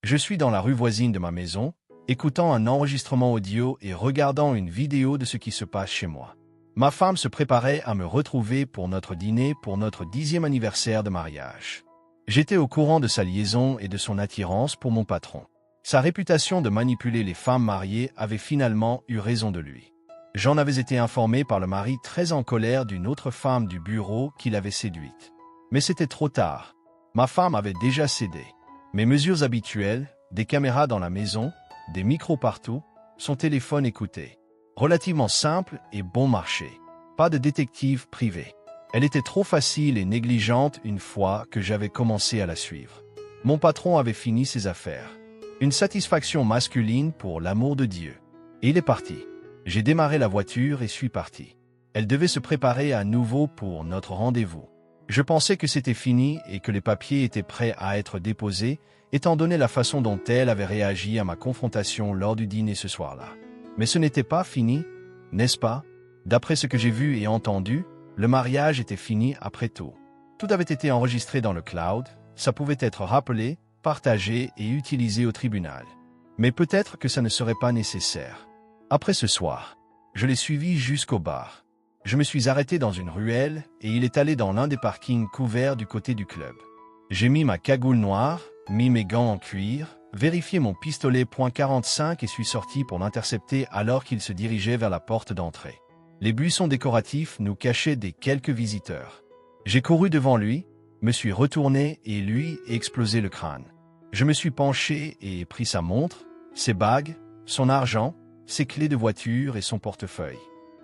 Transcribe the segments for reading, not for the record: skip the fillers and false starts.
Je suis dans la rue voisine de ma maison, écoutant un enregistrement audio et regardant une vidéo de ce qui se passe chez moi. Ma femme se préparait à me retrouver pour notre dîner pour notre 10e anniversaire de mariage. J'étais au courant de sa liaison et de son attirance pour mon patron. Sa réputation de manipuler les femmes mariées avait finalement eu raison de lui. J'en avais été informé par le mari très en colère d'une autre femme du bureau qui l'avait séduite. Mais c'était trop tard. Ma femme avait déjà cédé. Mes mesures habituelles, des caméras dans la maison, des micros partout, son téléphone écouté. Relativement simple et bon marché. Pas de détective privé. Elle était trop facile et négligente une fois que j'avais commencé à la suivre. Mon patron avait fini ses affaires. Une satisfaction masculine pour l'amour de Dieu. Et il est parti. J'ai démarré la voiture et suis parti. Elle devait se préparer à nouveau pour notre rendez-vous. Je pensais que c'était fini et que les papiers étaient prêts à être déposés, étant donné la façon dont elle avait réagi à ma confrontation lors du dîner ce soir-là. Mais ce n'était pas fini, n'est-ce pas? D'après ce que j'ai vu et entendu, le mariage était fini après tout. Tout avait été enregistré dans le cloud, ça pouvait être rappelé, partagé et utilisé au tribunal. Mais peut-être que ça ne serait pas nécessaire. Après ce soir, je l'ai suivi jusqu'au bar. Je me suis arrêté dans une ruelle et il est allé dans l'un des parkings couverts du côté du club. J'ai mis ma cagoule noire, mis mes gants en cuir, vérifié mon pistolet .45 et suis sorti pour l'intercepter alors qu'il se dirigeait vers la porte d'entrée. Les buissons décoratifs nous cachaient des quelques visiteurs. J'ai couru devant lui, me suis retourné et lui ai explosé le crâne. Je me suis penché et ai pris sa montre, ses bagues, son argent, ses clés de voiture et son portefeuille.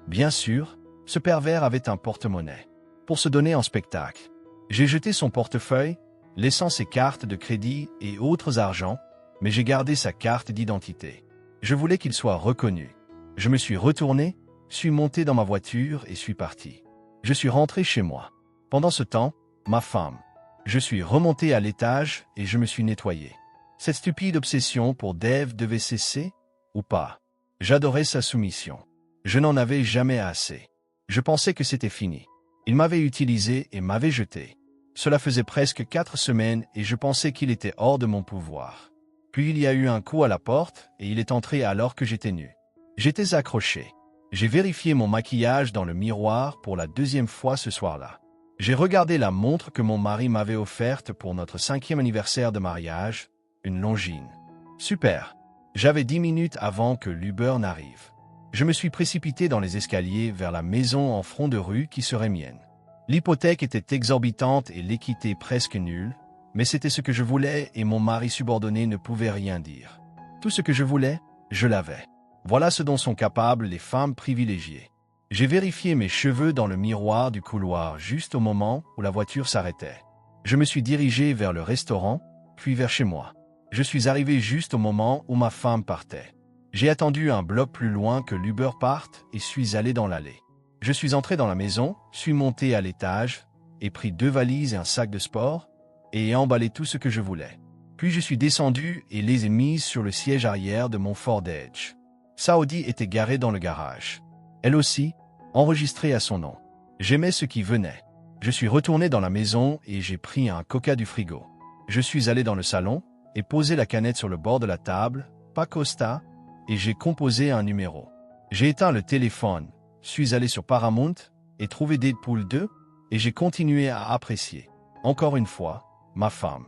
Bien sûr, ce pervers avait un porte-monnaie. Pour se donner en spectacle, j'ai jeté son portefeuille, laissant ses cartes de crédit et autres argents, mais j'ai gardé sa carte d'identité. Je voulais qu'il soit reconnu. Je me suis retourné, suis monté dans ma voiture et suis parti. Je suis rentré chez moi. Pendant ce temps, ma femme. Je suis remonté à l'étage et je me suis nettoyé. Cette stupide obsession pour Dave devait cesser, ou pas? J'adorais sa soumission. Je n'en avais jamais assez. Je pensais que c'était fini. Il m'avait utilisé et m'avait jeté. Cela faisait presque 4 semaines et je pensais qu'il était hors de mon pouvoir. Puis il y a eu un coup à la porte et il est entré alors que j'étais nu. J'étais accroché. J'ai vérifié mon maquillage dans le miroir pour la 2e fois ce soir-là. J'ai regardé la montre que mon mari m'avait offerte pour notre 5e anniversaire de mariage, une Longines. Super. J'avais 10 minutes avant que l'Uber n'arrive. Je me suis précipité dans les escaliers vers la maison en front de rue qui serait mienne. L'hypothèque était exorbitante et l'équité presque nulle, mais c'était ce que je voulais et mon mari subordonné ne pouvait rien dire. Tout ce que je voulais, je l'avais. Voilà ce dont sont capables les femmes privilégiées. J'ai vérifié mes cheveux dans le miroir du couloir juste au moment où la voiture s'arrêtait. Je me suis dirigé vers le restaurant, puis vers chez moi. Je suis arrivé juste au moment où ma femme partait. J'ai attendu un bloc plus loin que l'Uber parte et suis allé dans l'allée. Je suis entré dans la maison, suis monté à l'étage, ai pris 2 valises et un sac de sport, et ai emballé tout ce que je voulais. Puis je suis descendu et les ai mises sur le siège arrière de mon Ford Edge. Sa Audi était garée dans le garage. Elle aussi, enregistrée à son nom. J'aimais ce qui venait. Je suis retourné dans la maison et j'ai pris un coca du frigo. Je suis allé dans le salon et posé la canette sur le bord de la table, pas Costa, et j'ai composé un numéro. J'ai éteint le téléphone, suis allé sur Paramount et trouvé Deadpool 2 et j'ai continué à apprécier. Encore une fois, ma femme.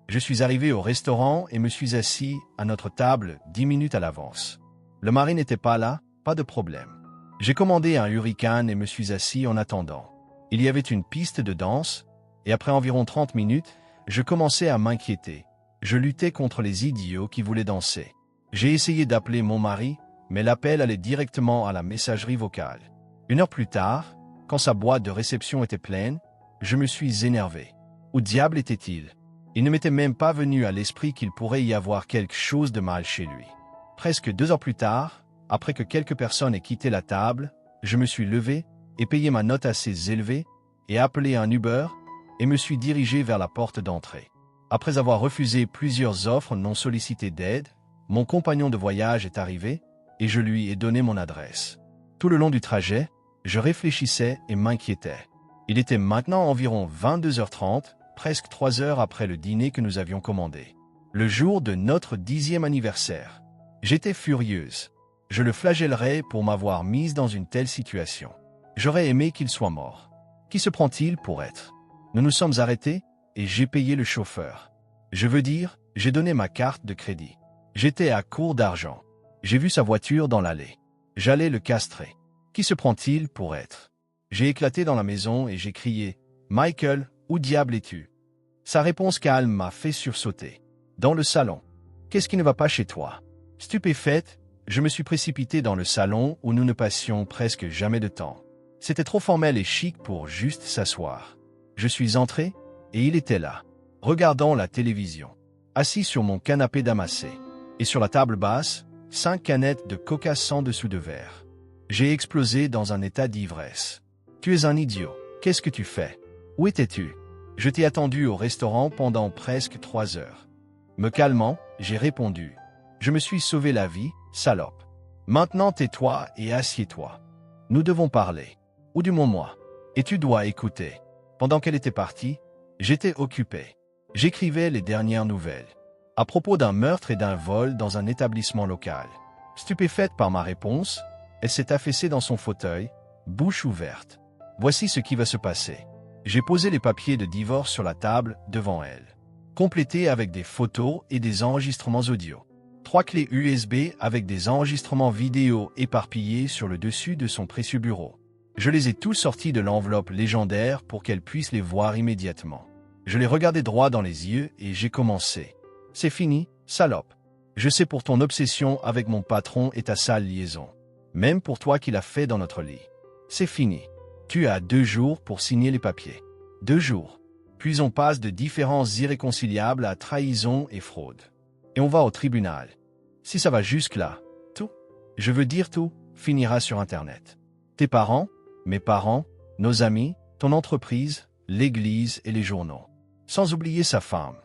Je suis arrivé au restaurant et me suis assis à notre table 10 minutes à l'avance. Le mari n'était pas là, pas de problème. J'ai commandé un hurricane et me suis assis en attendant. Il y avait une piste de danse et après environ 30 minutes, je commençais à m'inquiéter. Je luttais contre les idiots qui voulaient danser. J'ai essayé d'appeler mon mari, mais l'appel allait directement à la messagerie vocale. 1 heure plus tard, quand sa boîte de réception était pleine, je me suis énervé. Où diable était-il? Il ne m'était même pas venu à l'esprit qu'il pourrait y avoir quelque chose de mal chez lui. Presque 2 heures plus tard, après que quelques personnes aient quitté la table, je me suis levé et payé ma note assez élevée et appelé un Uber et me suis dirigé vers la porte d'entrée. Après avoir refusé plusieurs offres non sollicitées d'aide, mon compagnon de voyage est arrivé et je lui ai donné mon adresse. Tout le long du trajet, je réfléchissais et m'inquiétais. Il était maintenant environ 22h30, presque 3 heures après le dîner que nous avions commandé. Le jour de notre 10e anniversaire. J'étais furieuse. Je le flagellerais pour m'avoir mise dans une telle situation. J'aurais aimé qu'il soit mort. Qui se prend-il pour être? Nous nous sommes arrêtés et j'ai payé le chauffeur. Je veux dire, j'ai donné ma carte de crédit. J'étais à court d'argent. J'ai vu sa voiture dans l'allée. J'allais le castrer. Qui se prend-il pour être? J'ai éclaté dans la maison et j'ai crié « Michael, où diable es-tu » Sa réponse calme m'a fait sursauter. Dans le salon. « Qu'est-ce qui ne va pas chez toi ?» Stupéfaite, je me suis précipité dans le salon où nous ne passions presque jamais de temps. C'était trop formel et chic pour juste s'asseoir. Je suis entré et il était là, regardant la télévision, assis sur mon canapé damassé. Et sur la table basse, 5 canettes de coca sans dessous de verre. J'ai explosé dans un état d'ivresse. « Tu es un idiot. Qu'est-ce que tu fais? Où étais-tu? Je t'ai attendu au restaurant pendant presque 3 heures. » Me calmant, j'ai répondu. « Je me suis sauvé la vie, salope. Maintenant tais-toi et assieds-toi. Nous devons parler. Ou du moins moi. Et tu dois écouter. » Pendant qu'elle était partie, j'étais occupé. J'écrivais les dernières nouvelles. À propos d'un meurtre et d'un vol dans un établissement local. Stupéfaite par ma réponse, elle s'est affaissée dans son fauteuil, bouche ouverte. Voici ce qui va se passer. J'ai posé les papiers de divorce sur la table devant elle, complétés avec des photos et des enregistrements audio. 3 clés USB avec des enregistrements vidéo éparpillés sur le dessus de son précieux bureau. Je les ai tous sortis de l'enveloppe légendaire pour qu'elle puisse les voir immédiatement. Je les regardais droit dans les yeux et j'ai commencé. « C'est fini, salope. Je sais pour ton obsession avec mon patron et ta sale liaison. Même pour toi qui l'as fait dans notre lit. C'est fini. Tu as 2 jours pour signer les papiers. 2 jours. Puis on passe de différences irréconciliables à trahison et fraude. Et on va au tribunal. Si ça va jusque-là, tout, je veux dire tout, finira sur Internet. Tes parents, mes parents, nos amis, ton entreprise, l'église et les journaux. Sans oublier sa femme.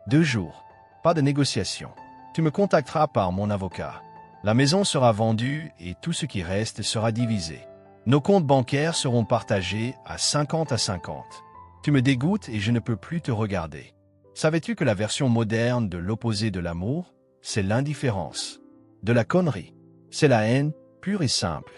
2 jours. Pas de négociation. Tu me contacteras par mon avocat. La maison sera vendue et tout ce qui reste sera divisé. Nos comptes bancaires seront partagés à 50 à 50. Tu me dégoûtes et je ne peux plus te regarder. Savais-tu que la version moderne de l'opposé de l'amour, c'est l'indifférence? De la connerie. C'est la haine, pure et simple.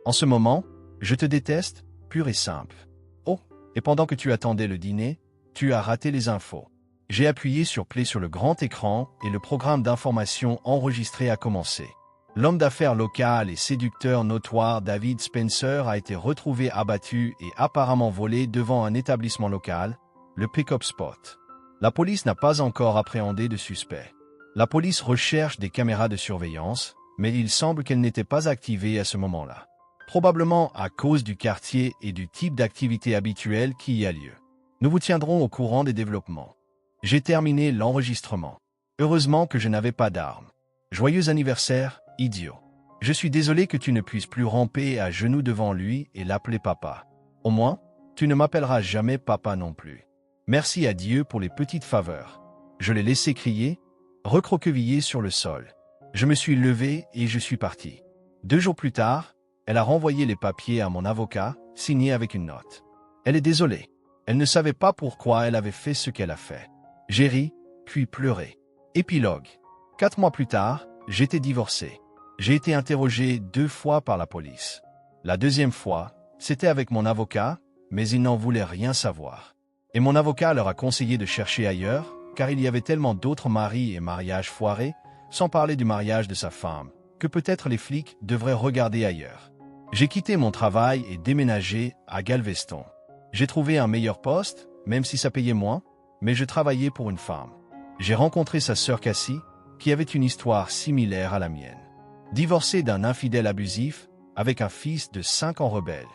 En ce moment, je te déteste, pure et simple. Oh, et pendant que tu attendais le dîner, tu as raté les infos. J'ai appuyé sur play sur le grand écran et le programme d'information enregistré a commencé. L'homme d'affaires local et séducteur notoire David Spencer a été retrouvé abattu et apparemment volé devant un établissement local, le Pick-up Spot. La police n'a pas encore appréhendé de suspect. La police recherche des caméras de surveillance, mais il semble qu'elles n'étaient pas activées à ce moment-là. Probablement à cause du quartier et du type d'activité habituelle qui y a lieu. Nous vous tiendrons au courant des développements. J'ai terminé l'enregistrement. Heureusement que je n'avais pas d'armes. Joyeux anniversaire, idiot. Je suis désolé que tu ne puisses plus ramper à genoux devant lui et l'appeler papa. Au moins, tu ne m'appelleras jamais papa non plus. Merci à Dieu pour les petites faveurs. Je l'ai laissé crier, recroquevillé sur le sol. Je me suis levé et je suis parti. 2 jours plus tard, elle a renvoyé les papiers à mon avocat, signés avec une note. Elle est désolée. Elle ne savait pas pourquoi elle avait fait ce qu'elle a fait. J'ai ri, puis pleuré. Épilogue. 4 mois plus tard, j'étais divorcé. J'ai été interrogé 2 fois par la police. La 2e fois, c'était avec mon avocat, mais ils n'en voulaient rien savoir. Et mon avocat leur a conseillé de chercher ailleurs, car il y avait tellement d'autres maris et mariages foirés, sans parler du mariage de sa femme, que peut-être les flics devraient regarder ailleurs. J'ai quitté mon travail et déménagé à Galveston. J'ai trouvé un meilleur poste, même si ça payait moins, mais je travaillais pour une femme. J'ai rencontré sa sœur Cassie, qui avait une histoire similaire à la mienne. Divorcée d'un infidèle abusif, avec un fils de 5 ans rebelle.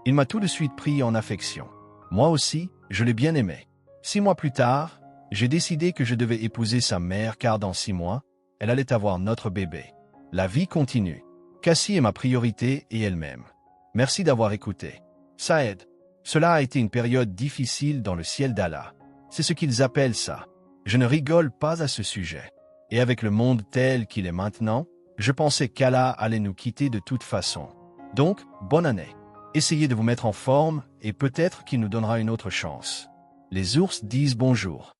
Il m'a tout de suite pris en affection. Moi aussi, je l'ai bien aimé. 6 mois plus tard, j'ai décidé que je devais épouser sa mère car dans 6 mois, elle allait avoir notre bébé. La vie continue. Cassie est ma priorité et elle m'aime. Merci d'avoir écouté. Ça aide. Cela a été une période difficile dans le ciel d'Allah. C'est ce qu'ils appellent ça. Je ne rigole pas à ce sujet. Et avec le monde tel qu'il est maintenant, je pensais qu'Allah allait nous quitter de toute façon. Donc, bonne année. Essayez de vous mettre en forme et peut-être qu'il nous donnera une autre chance. Les ours disent bonjour.